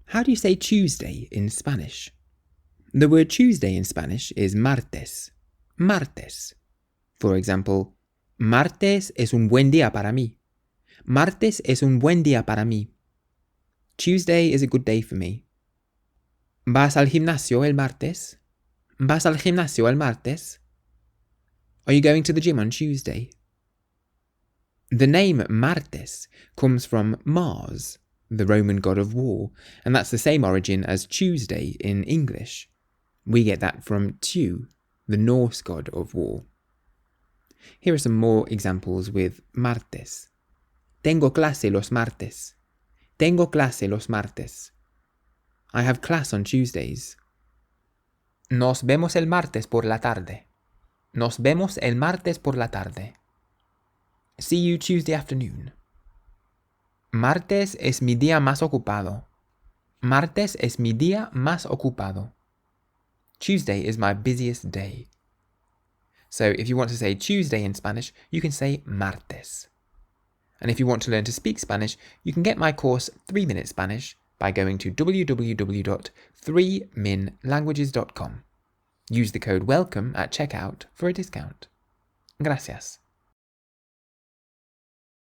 How do you say Tuesday in Spanish? The word Tuesday in Spanish is martes. Martes. For example, Martes es un buen día para mí. Martes es un buen día para mí. Tuesday is a good day for me. ¿Vas al gimnasio el martes? ¿Vas al gimnasio el martes? Are you going to the gym on Tuesday? The name Martes comes from Mars, the Roman god of war, and that's the same origin as Tuesday in English. We get that from Tu, the Norse god of war. Here are some more examples with martes. Tengo clase los martes. Tengo clase los martes. I have class on Tuesdays. Nos vemos el martes por la tarde. Nos vemos el martes por la tarde. See you Tuesday afternoon. Martes es mi día más ocupado. Martes es mi día más ocupado. Tuesday is my busiest day. So if you want to say Tuesday in Spanish, you can say martes. And if you want to learn to speak Spanish, you can get my course 3-Minute Spanish by going to www.3minlanguages.com. Use the code WELCOME at checkout for a discount. Gracias.